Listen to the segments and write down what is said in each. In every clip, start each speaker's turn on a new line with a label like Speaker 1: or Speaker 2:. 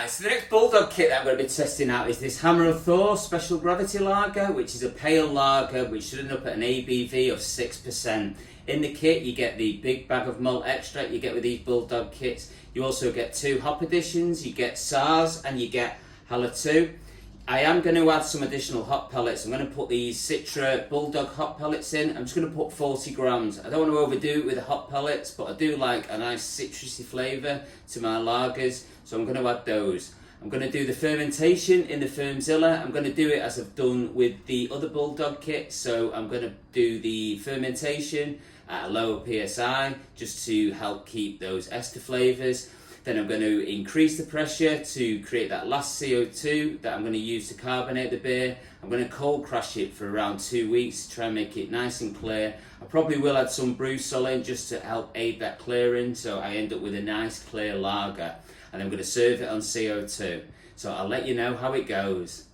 Speaker 1: Right, so the next Bulldog kit that I'm going to be testing out is this Hammer of Thor Special Gravity Lager, which is a pale lager which should end up at an ABV of 6%. In the kit you get the big bag of malt extract you get with these Bulldog kits. You also get 2 hop additions, you get SARS and you get Halatu. I am going to add some additional hop pellets. I'm going to put these Citra Bulldog hop pellets in. I'm just going to put 40 grams. I don't want to overdo it with the hop pellets, but I do like a nice citrusy flavour to my lagers, so I'm going to add those. I'm going to do the fermentation in the Firmzilla. I'm going to do it as I've done with the other Bulldog kit, so I'm going to do the fermentation at a lower PSI just to help keep those ester flavours. Then I'm going to increase the pressure to create that last CO2 that I'm going to use to carbonate the beer. I'm going to cold crash it for around 2 weeks to try and make it nice and clear. I probably will add some brew salt in just to help aid that clearing, so I end up with a nice clear lager. And I'm going to serve it on CO2. So I'll let you know how it goes.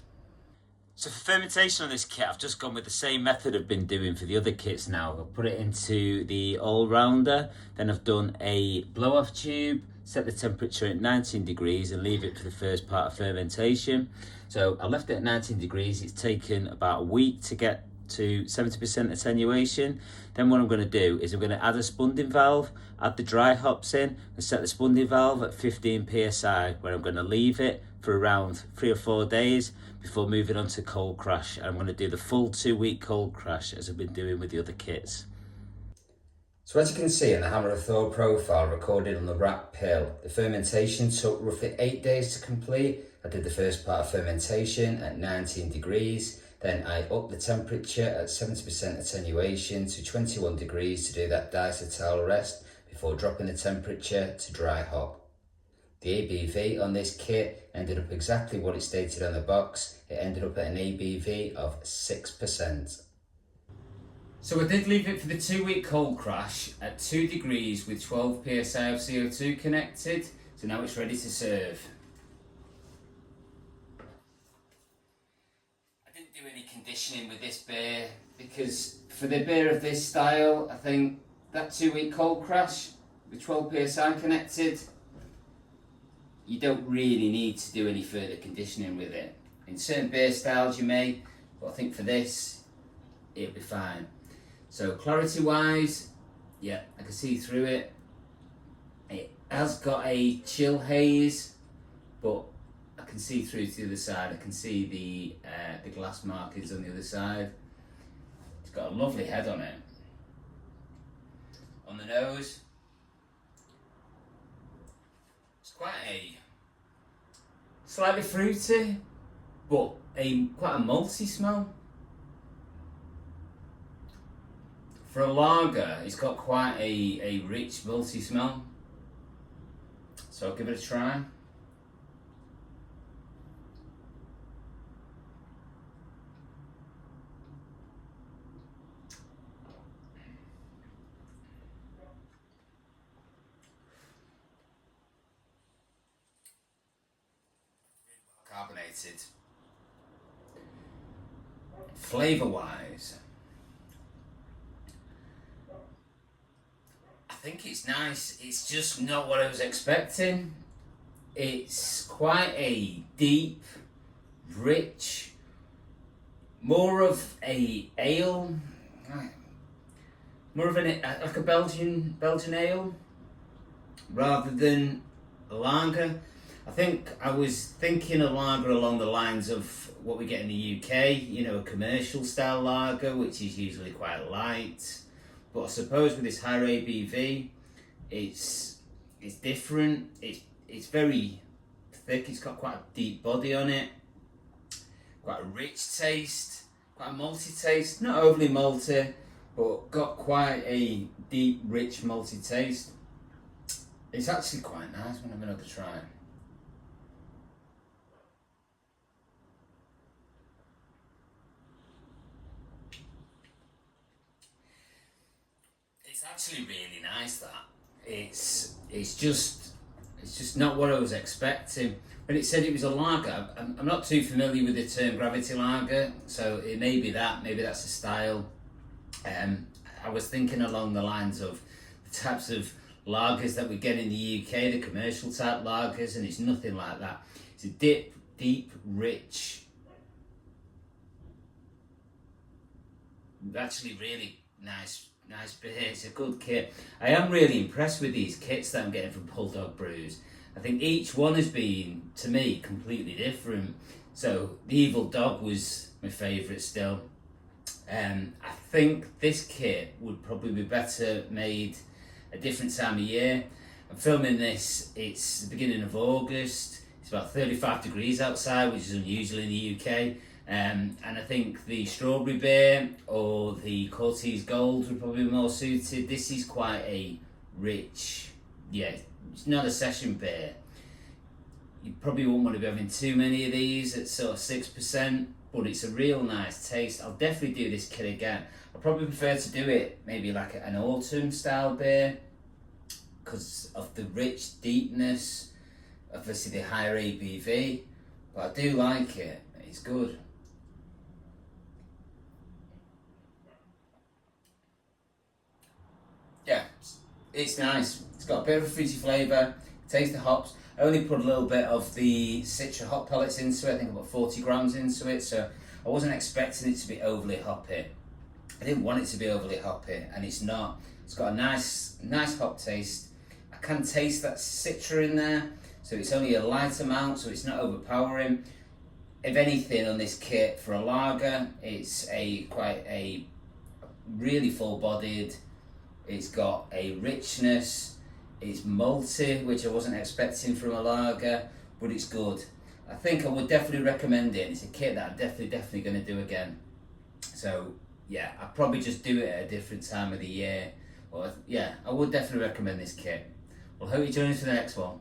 Speaker 1: So for fermentation on this kit, I've just gone with the same method I've been doing for the other kits now. I've put it into the all-rounder, then I've done a blow-off tube, set the temperature at 19 degrees and leave it for the first part of fermentation. So I left it at 19 degrees. It's taken about a week to get to 70% attenuation. Then what I'm going to do is I'm going to add a spunding valve, add the dry hops in and set the spunding valve at 15 psi, where I'm going to leave it for around 3 or 4 days before moving on to cold crash. I'm going to do the full 2-week cold crash as I've been doing with the other kits. So as you can see in the Hammer of Thor profile recorded on the wrap pill, the fermentation took roughly 8 days to complete. I did the first part of fermentation at 19 degrees, then I upped the temperature at 70% attenuation to 21 degrees to do that diacetyl rest before dropping the temperature to dry hop. The ABV on this kit ended up exactly what it stated on the box. It ended up at an ABV of 6%. So I did leave it for the 2-week cold crash at 2 degrees with 12 psi of CO2 connected. So now it's ready to serve. I didn't do any conditioning with this beer because for the beer of this style, I think that 2-week cold crash with 12 psi connected, you don't really need to do any further conditioning with it. In certain beer styles you may, but I think for this, it'll be fine. So clarity wise, yeah, I can see through it. It has got a chill haze, but I can see through to the other side. I can see the glass markings on the other side. It's got a lovely head on it. On the nose, it's quite a slightly fruity, but quite a malty smell. For a lager, it's got quite a rich malty smell. So I'll give it a try. Carbonated. Flavour wise, I think it's nice. It's just not what I was expecting. It's quite a deep, rich, more of a ale, more of like a Belgian ale, rather than a lager. I think I was thinking a lager along the lines of what we get in the UK, you know, a commercial style lager, which is usually quite light. But I suppose with this higher ABV, it's different. It's very thick. It's got quite a deep body on it. Quite a rich taste. Quite a malty taste. Not overly malty, but got quite a deep, rich malty taste. It's actually quite nice. I'm going to have another try. It's actually really nice. That it's just not what I was expecting. When it said it was a lager, I'm not too familiar with the term gravity lager, so it may be that. Maybe that's a style. I was thinking along the lines of the types of lagers that we get in the UK, the commercial type lagers, and it's nothing like that. It's a deep, rich, actually really nice beer. It's a good kit. I am really impressed with these kits that I'm getting from Bulldog Brews. I think each one has been, to me, completely different. So the Evil Dog was my favourite still. I think this kit would probably be better made a different time of year. I'm filming this, it's the beginning of August. It's about 35 degrees outside, which is unusual in the UK. And I think the strawberry beer or the Cortese Gold would probably be more suited. This is quite a rich, it's not a session beer. You probably won't want to be having too many of these at sort of 6%, but it's a real nice taste. I'll definitely do this kit again. I probably prefer to do it maybe like an autumn style beer because of the rich deepness, obviously the higher ABV, but I do like it. It's good. Yeah, it's nice. It's got a bit of a fruity flavour. Taste the hops. I only put a little bit of the Citra hop pellets into it. I think about 40 grams into it, so I wasn't expecting it to be overly hoppy. I didn't want it to be overly hoppy, and it's not. It's got a nice hop taste. I can taste that Citra in there, so it's only a light amount, so it's not overpowering. If anything, on this kit for a lager, it's quite a really full-bodied. It's got a richness. It's malty, which I wasn't expecting from a lager, but it's good. I think I would definitely recommend it. It's a kit that I'm definitely going to do again. So yeah, I'll probably just do it at a different time of the year. Or yeah, I would definitely recommend this kit. Well, hope you join us for the next one.